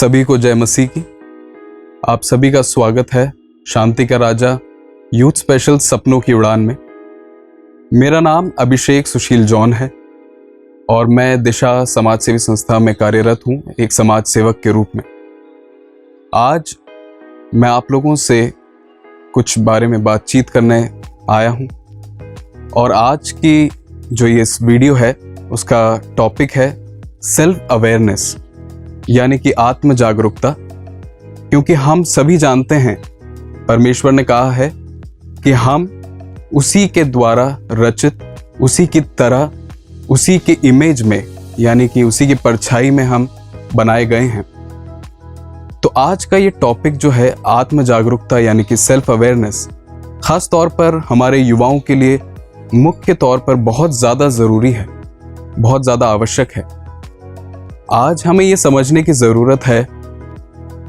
सभी को जय मसीह की। आप सभी का स्वागत है शांति का राजा यूथ स्पेशल सपनों की उड़ान में। मेरा नाम अभिषेक सुशील जॉन है और मैं दिशा समाज सेवी संस्था में कार्यरत हूं, एक समाज सेवक के रूप में। आज मैं आप लोगों से कुछ बारे में बातचीत करने आया हूं और आज की जो ये इस वीडियो है उसका टॉपिक है सेल्फ अवेयरनेस, यानी कि आत्म जागरूकता। क्योंकि हम सभी जानते हैं परमेश्वर ने कहा है कि हम उसी के द्वारा रचित, उसी की तरह, उसी के इमेज में, यानी कि उसी की परछाई में हम बनाए गए हैं। तो आज का ये टॉपिक जो है आत्म जागरूकता यानी कि सेल्फ अवेयरनेस, खास तौर पर हमारे युवाओं के लिए मुख्य तौर पर बहुत ज़्यादा ज़रूरी है, बहुत ज़्यादा आवश्यक है। आज हमें ये समझने की ज़रूरत है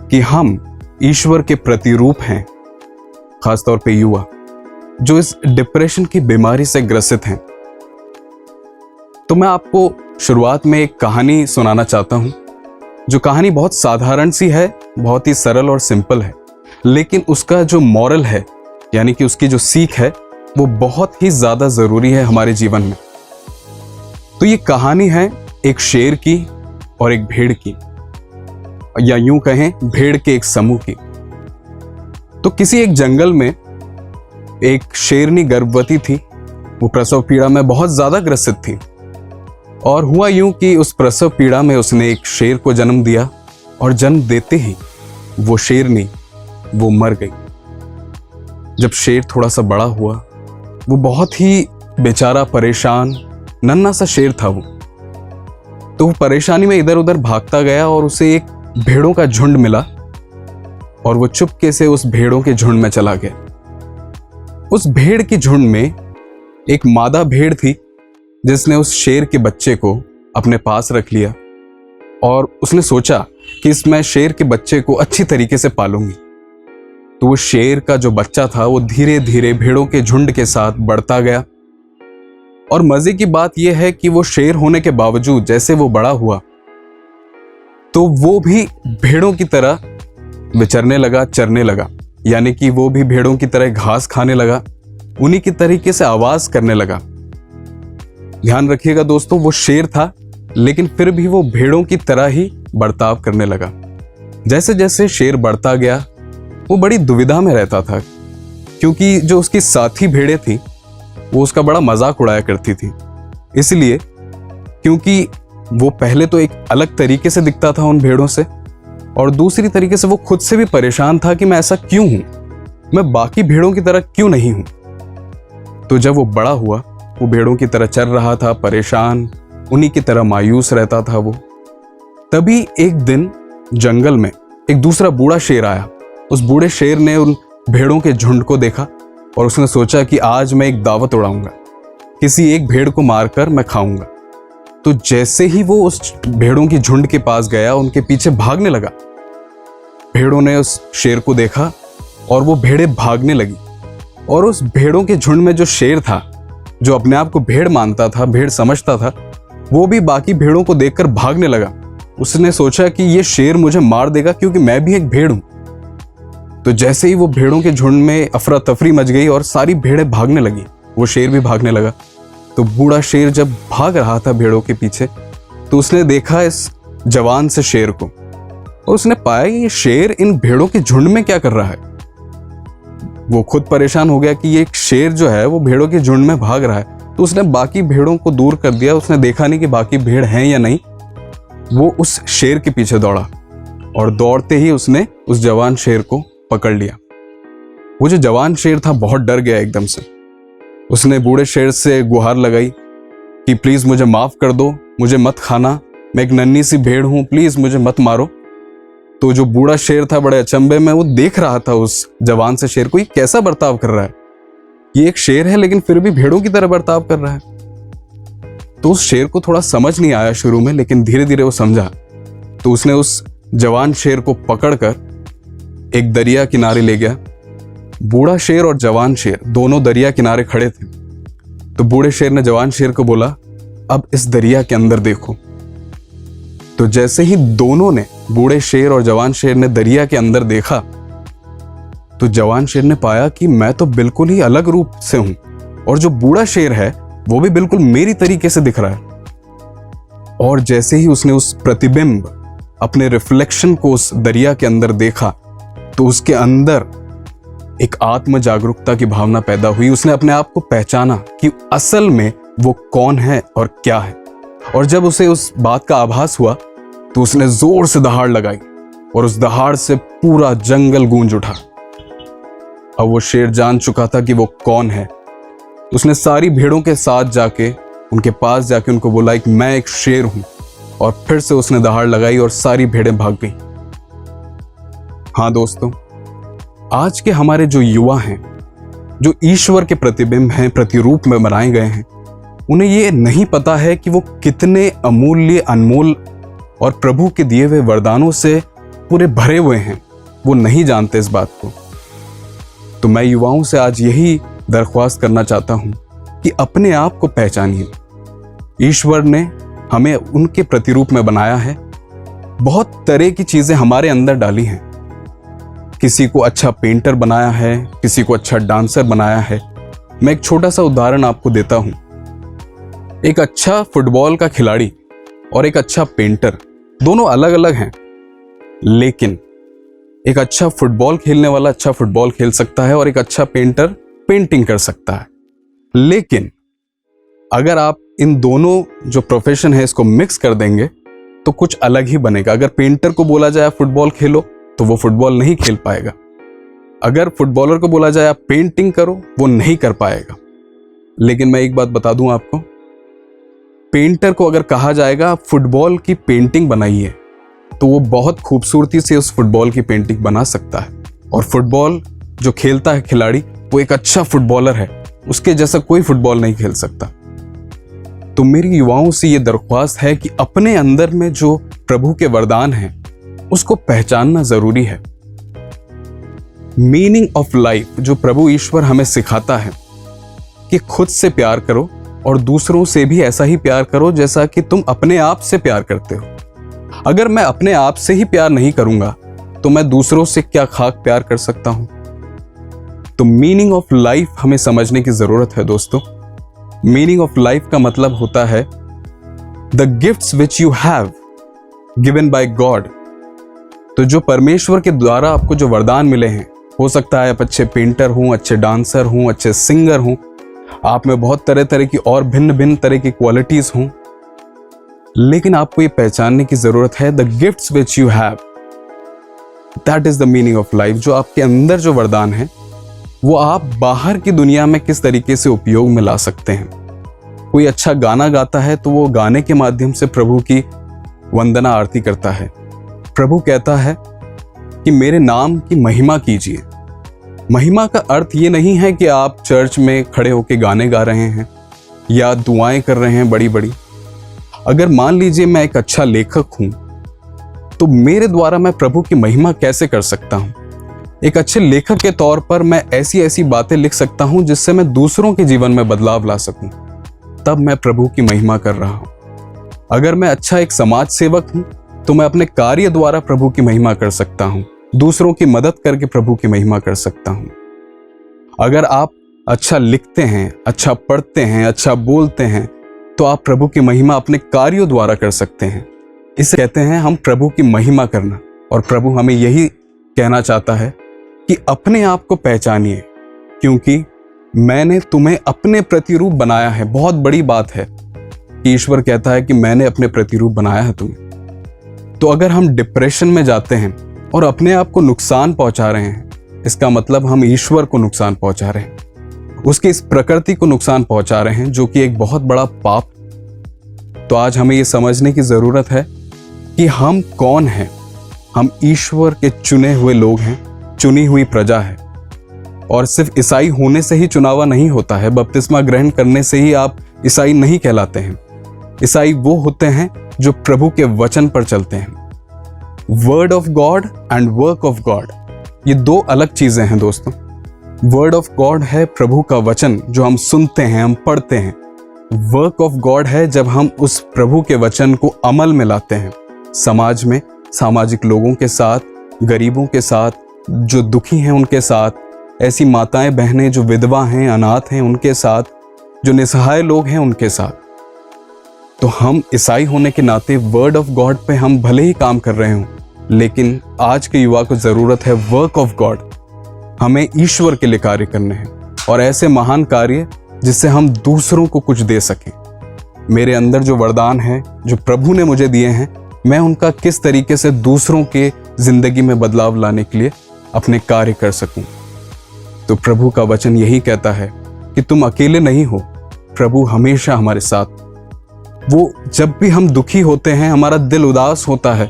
कि हम ईश्वर के प्रतिरूप हैं, खासतौर पे युवा जो इस डिप्रेशन की बीमारी से ग्रसित हैं। तो मैं आपको शुरुआत में एक कहानी सुनाना चाहता हूं, जो कहानी बहुत साधारण सी है, बहुत ही सरल और सिंपल है, लेकिन उसका जो मॉरल है, यानी कि उसकी जो सीख है, वो बहुत ही ज़्यादा ज़रूरी है हमारे जीवन में। तो ये कहानी है एक शेर की और एक भेड़ की, या यूं कहें भेड़ के एक समूह की। तो किसी एक जंगल में एक शेरनी गर्भवती थी। वो प्रसव पीड़ा में बहुत ज्यादा ग्रसित थी और हुआ यूं कि उस प्रसव पीड़ा में उसने एक शेर को जन्म दिया और जन्म देते ही वो शेरनी वो मर गई। जब शेर थोड़ा सा बड़ा हुआ, वो बहुत ही बेचारा परेशान नन्हा सा शेर था। तो वो परेशानी में इधर उधर भागता गया और उसे एक भेड़ों का झुंड मिला और वो चुपके से उस भेड़ों के झुंड में चला गया। उस भेड़ की झुंड में एक मादा भेड़ थी जिसने उस शेर के बच्चे को अपने पास रख लिया और उसने सोचा कि इसमें शेर के बच्चे को अच्छी तरीके से पालूंगी। तो वो शेर का जो बच्चा था वो धीरे धीरे भेड़ों के झुंड के साथ बढ़ता गया। और मजे की बात यह है कि वो शेर होने के बावजूद जैसे वो बड़ा हुआ तो वो भी भेड़ों की तरह विचरने लगा, चरने लगा, यानी कि वो भी भेड़ों की तरह घास खाने लगा, उन्हीं की तरीके से आवाज करने लगा। ध्यान रखिएगा दोस्तों, वो शेर था लेकिन फिर भी वो भेड़ों की तरह ही बर्ताव करने लगा। जैसे जैसे शेर बढ़ता गया वो बड़ी दुविधा में रहता था, क्योंकि जो उसकी साथी भेड़ें थी वो उसका बड़ा मजाक उड़ाया करती थी। इसलिए क्योंकि वो पहले तो एक अलग तरीके से दिखता था उन भेड़ों से, और दूसरी तरीके से वो खुद से भी परेशान था कि मैं ऐसा क्यों हूं, मैं बाकी भेड़ों की तरह क्यों नहीं हूं। तो जब वो बड़ा हुआ, वो भेड़ों की तरह चल रहा था, परेशान, उन्हीं की तरह मायूस रहता था वो। तभी एक दिन जंगल में एक दूसरा बूढ़ा शेर आया। उस बूढ़े शेर ने उन भेड़ों के झुंड को देखा और उसने सोचा कि आज मैं एक दावत उड़ाऊंगा, किसी एक भेड़ को मारकर मैं खाऊंगा। तो जैसे ही वो उस भेड़ों की झुंड के पास गया, उनके पीछे भागने लगा। भेड़ों ने उस शेर को देखा और वो भेड़ें भागने लगी, और उस भेड़ों के झुंड में जो शेर था, जो अपने आप को भेड़ मानता था, भेड़ समझता था, वो भी बाकी भेड़ों को देखकर भागने लगा। उसने सोचा कि ये शेर मुझे मार देगा क्योंकि मैं भी एक भेड़ हूं। तो जैसे ही वो भेड़ों के झुंड में अफरा तफरी मच गई और सारी भेड़ें भागने लगी, वो शेर भी भागने लगा। तो बूढ़ा शेर जब भाग रहा था भेड़ों के पीछे, तो उसने देखा इस जवान से शेर को और उसने पाया ये शेर इन भेड़ों के झुंड में क्या कर रहा है। वो खुद परेशान हो गया कि ये एक शेर जो है वो भेड़ों के झुंड में भाग रहा है। तो उसने बाकी भेड़ों को दूर कर दिया। उसने देखा नहीं कि बाकी भेड़ हैं या नहीं। वो उस शेर के पीछे दौड़ा और दौड़ते ही उसने उस जवान शेर को पकड़ लिया। वो जो जवान शेर था बहुत डर गया एकदम से। उसने बूढ़े शेर से गुहार लगाई कि प्लीज मुझे माफ कर दो, मुझे मत खाना, मैं एक नन्ही सी भेड़ हूं, प्लीज मुझे मत मारो। तो जो बूढ़ा शेर था बड़े अचंभे में वो देख रहा था उस जवान से शेर को, ये कैसा बर्ताव कर रहा है, ये एक शेर है लेकिन फिर भी भेड़ों की तरह बर्ताव कर रहा है। तो उस शेर को थोड़ा समझ नहीं आया शुरू में, लेकिन धीरे धीरे वो समझा। तो उसने उस जवान शेर को पकड़कर एक दरिया किनारे ले गया। बूढ़ा शेर और जवान शेर दोनों दरिया किनारे खड़े थे। तो बूढ़े शेर ने जवान शेर को बोला, अब इस दरिया के अंदर देखो। तो जैसे ही दोनों ने, बूढ़े शेर और जवान शेर ने दरिया के अंदर देखा, तो जवान शेर ने पाया कि मैं तो बिल्कुल ही अलग रूप से हूं और जो बूढ़ा शेर है वो भी बिल्कुल मेरी तरीके से दिख रहा है। और जैसे ही उसने उस प्रतिबिंब, अपने रिफ्लेक्शन को उस दरिया के अंदर देखा, तो उसके अंदर एक आत्म जागरूकता की भावना पैदा हुई। उसने अपने आप को पहचाना कि असल में वो कौन है और क्या है। और जब उसे उस बात का आभास हुआ तो उसने जोर से दहाड़ लगाई और उस दहाड़ से पूरा जंगल गूंज उठा। अब वो शेर जान चुका था कि वो कौन है। उसने सारी भेड़ों के साथ जाके, उनके पास जाके उनको बोला कि मैं एक शेर हूं, और फिर से उसने दहाड़ लगाई और सारी भेड़ें भाग गईं। हाँ दोस्तों, आज के हमारे जो युवा हैं, जो ईश्वर के प्रतिबिंब हैं, प्रतिरूप में बनाए गए हैं, उन्हें ये नहीं पता है कि वो कितने अमूल्य, अनमोल और प्रभु के दिए हुए वरदानों से पूरे भरे हुए हैं। वो नहीं जानते इस बात को। तो मैं युवाओं से आज यही दरख्वास्त करना चाहता हूं कि अपने आप को पहचानिए। ईश्वर ने हमें उनके प्रतिरूप में बनाया है। बहुत तरह की चीजें हमारे अंदर डाली हैं। किसी को अच्छा पेंटर बनाया है, किसी को अच्छा डांसर बनाया है। मैं एक छोटा सा उदाहरण आपको देता हूं। एक अच्छा फुटबॉल का खिलाड़ी और एक अच्छा पेंटर दोनों अलग अलग हैं, लेकिन एक अच्छा फुटबॉल खेलने वाला अच्छा फुटबॉल खेल सकता है और एक अच्छा पेंटर पेंटिंग कर सकता है। लेकिन अगर आप इन दोनों जो प्रोफेशन है इसको मिक्स कर देंगे तो कुछ अलग ही बनेगा। अगर पेंटर को बोला जाए फुटबॉल खेलो तो वो फुटबॉल नहीं खेल पाएगा। अगर फुटबॉलर को बोला जाए आप पेंटिंग करो, वो नहीं कर पाएगा। लेकिन मैं एक बात बता दूं आपको, पेंटर को अगर कहा जाएगा फुटबॉल की पेंटिंग बनाइए तो वो बहुत खूबसूरती से उस फुटबॉल की पेंटिंग बना सकता है। और फुटबॉल जो खेलता है खिलाड़ी, वो एक अच्छा फुटबॉलर है, उसके जैसा कोई फुटबॉल नहीं खेल सकता। तो मेरी युवाओं से ये दरख्वास्त है कि अपने अंदर में जो प्रभु के वरदान हैं उसको पहचानना जरूरी है। मीनिंग ऑफ लाइफ जो प्रभु ईश्वर हमें सिखाता है कि खुद से प्यार करो और दूसरों से भी ऐसा ही प्यार करो जैसा कि तुम अपने आप से प्यार करते हो। अगर मैं अपने आप से ही प्यार नहीं करूंगा तो मैं दूसरों से क्या खाक प्यार कर सकता हूं। तो मीनिंग ऑफ लाइफ हमें समझने की जरूरत है दोस्तों। मीनिंग ऑफ लाइफ का मतलब होता है the gifts which you have given by God. तो जो परमेश्वर के द्वारा आपको जो वरदान मिले हैं, हो सकता है आप अच्छे पेंटर हों, अच्छे डांसर हों, अच्छे सिंगर हों, आप में बहुत तरह तरह की और भिन्न भिन्न तरह की क्वालिटीज हों, लेकिन आपको ये पहचानने की जरूरत है the gifts which you have, that is the meaning of life. जो आपके अंदर जो वरदान है वो आप बाहर की दुनिया में किस तरीके से उपयोग में ला सकते हैं। कोई अच्छा गाना गाता है तो वो गाने के माध्यम से प्रभु की वंदना आरती करता है। प्रभु कहता है कि मेरे नाम की महिमा कीजिए। महिमा का अर्थ ये नहीं है कि आप चर्च में खड़े होकर गाने गा रहे हैं या दुआएं कर रहे हैं बड़ी बड़ी। अगर मान लीजिए मैं एक अच्छा लेखक हूं तो मेरे द्वारा मैं प्रभु की महिमा कैसे कर सकता हूं। एक अच्छे लेखक के तौर पर मैं ऐसी ऐसी बातें लिख सकता हूं जिससे मैं दूसरों के जीवन में बदलाव ला सकूं, तब मैं प्रभु की महिमा कर रहा हूं। अगर मैं अच्छा एक समाज सेवक हूं तो मैं अपने कार्य द्वारा प्रभु की महिमा कर सकता हूं, दूसरों की मदद करके प्रभु की महिमा कर सकता हूं। अगर आप अच्छा लिखते हैं, अच्छा पढ़ते हैं, अच्छा बोलते हैं, तो आप प्रभु की महिमा अपने कार्यों द्वारा कर सकते हैं। इसे कहते हैं हम प्रभु की महिमा करना। और प्रभु हमें यही कहना चाहता है कि अपने आप को पहचानिए, क्योंकि मैंने तुम्हें अपने प्रतिरूप बनाया है। बहुत बड़ी बात है कि ईश्वर कहता है कि मैंने अपने प्रतिरूप बनाया है तुम्हें। तो अगर हम डिप्रेशन में जाते हैं और अपने आप को नुकसान पहुंचा रहे हैं, इसका मतलब हम ईश्वर को नुकसान पहुंचा रहे हैं, उसकी इस प्रकृति को नुकसान पहुंचा रहे हैं, जो कि एक बहुत बड़ा पाप। तो आज हमें यह समझने की जरूरत है कि हम कौन हैं। हम ईश्वर के चुने हुए लोग हैं, चुनी हुई प्रजा है। और सिर्फ ईसाई होने से ही चुनावा नहीं होता है, बपतिस्मा ग्रहण करने से ही आप ईसाई नहीं कहलाते हैं। ईसाई वो होते हैं जो प्रभु के वचन पर चलते हैं। Word of God and work of God, ये दो अलग चीजें हैं दोस्तों। वर्ड ऑफ गॉड है प्रभु का वचन जो हम सुनते हैं, हम पढ़ते हैं। वर्क ऑफ गॉड है जब हम उस प्रभु के वचन को अमल में लाते हैं। समाज में सामाजिक लोगों के साथ, गरीबों के साथ, जो दुखी हैं उनके साथ, ऐसी माताएं बहनें जो विधवा हैं, अनाथ हैं उनके साथ, जो निसहाय लोग हैं उनके साथ। तो हम ईसाई होने के नाते वर्ड ऑफ गॉड पे हम भले ही काम कर रहे हों, लेकिन आज के युवा को ज़रूरत है वर्क ऑफ गॉड। हमें ईश्वर के लिए कार्य करने हैं और ऐसे महान कार्य जिससे हम दूसरों को कुछ दे सकें। मेरे अंदर जो वरदान हैं, जो प्रभु ने मुझे दिए हैं, मैं उनका किस तरीके से दूसरों के जिंदगी में बदलाव लाने के लिए अपने कार्य कर सकूं। तो प्रभु का वचन यही कहता है कि तुम अकेले नहीं हो, प्रभु हमेशा हमारे साथ। वो जब भी हम दुखी होते हैं, हमारा दिल उदास होता है,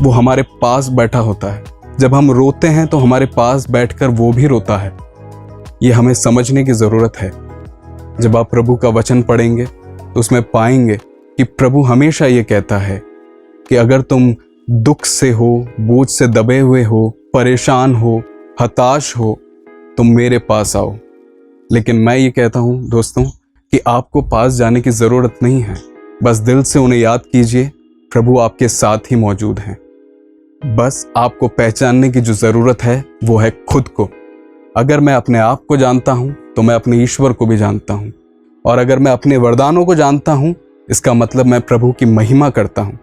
वो हमारे पास बैठा होता है। जब हम रोते हैं तो हमारे पास बैठकर वो भी रोता है। ये हमें समझने की जरूरत है। जब आप प्रभु का वचन पढ़ेंगे तो उसमें पाएंगे कि प्रभु हमेशा ये कहता है कि अगर तुम दुख से हो, बोझ से दबे हुए हो, परेशान हो, हताश हो, तुम मेरे पास आओ। लेकिन मैं ये कहता हूं दोस्तों कि आपको पास जाने की जरूरत नहीं है। बस दिल से उन्हें याद कीजिए, प्रभु आपके साथ ही मौजूद हैं। बस आपको पहचानने की जो जरूरत है वो है खुद को। अगर मैं अपने आप को जानता हूं तो मैं अपने ईश्वर को भी जानता हूं, और अगर मैं अपने वरदानों को जानता हूं, इसका मतलब मैं प्रभु की महिमा करता हूं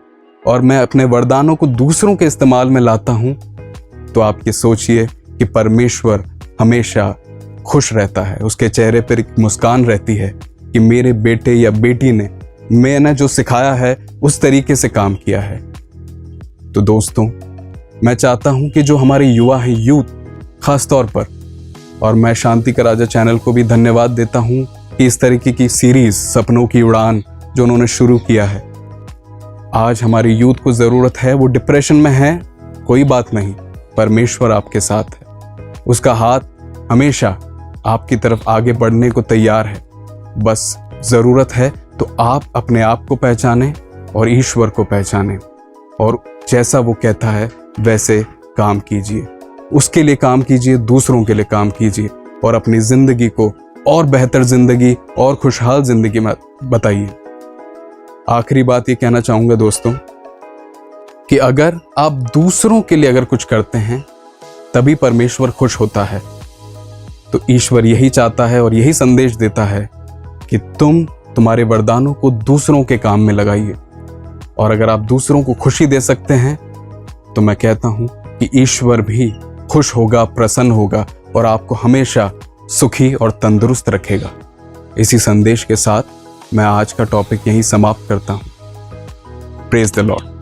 और मैं अपने वरदानों को दूसरों के इस्तेमाल में लाता हूं। तो आप ये सोचिए कि परमेश्वर हमेशा खुश रहता है, उसके चेहरे पर एक मुस्कान रहती है कि मेरे बेटे या बेटी ने मैंने जो सिखाया है उस तरीके से काम किया है। तो दोस्तों, मैं चाहता हूं कि जो हमारे युवा हैं, यूथ खास तौर पर, और मैं शांति का राजा चैनल को भी धन्यवाद देता हूं कि इस तरीके की सीरीज सपनों की उड़ान जो उन्होंने शुरू किया है। आज हमारी यूथ को जरूरत है, वो डिप्रेशन में है, कोई बात नहीं, परमेश्वर आपके साथ है। उसका हाथ हमेशा आपकी तरफ आगे बढ़ने को तैयार है। बस जरूरत है तो आप अपने आप को पहचानें और ईश्वर को पहचानें, और जैसा वो कहता है वैसे काम कीजिए। उसके लिए काम कीजिए, दूसरों के लिए काम कीजिए, और अपनी जिंदगी को और बेहतर जिंदगी और खुशहाल जिंदगी में बताइए। आखिरी बात ये कहना चाहूंगा दोस्तों कि अगर आप दूसरों के लिए अगर कुछ करते हैं तभी परमेश्वर खुश होता है। तो ईश्वर यही चाहता है और यही संदेश देता है कि तुम्हारे वरदानों को दूसरों के काम में लगाइए, और अगर आप दूसरों को खुशी दे सकते हैं तो मैं कहता हूं कि ईश्वर भी खुश होगा, प्रसन्न होगा और आपको हमेशा सुखी और तंदुरुस्त रखेगा। इसी संदेश के साथ मैं आज का टॉपिक यहीं समाप्त करता हूं। Praise the Lord.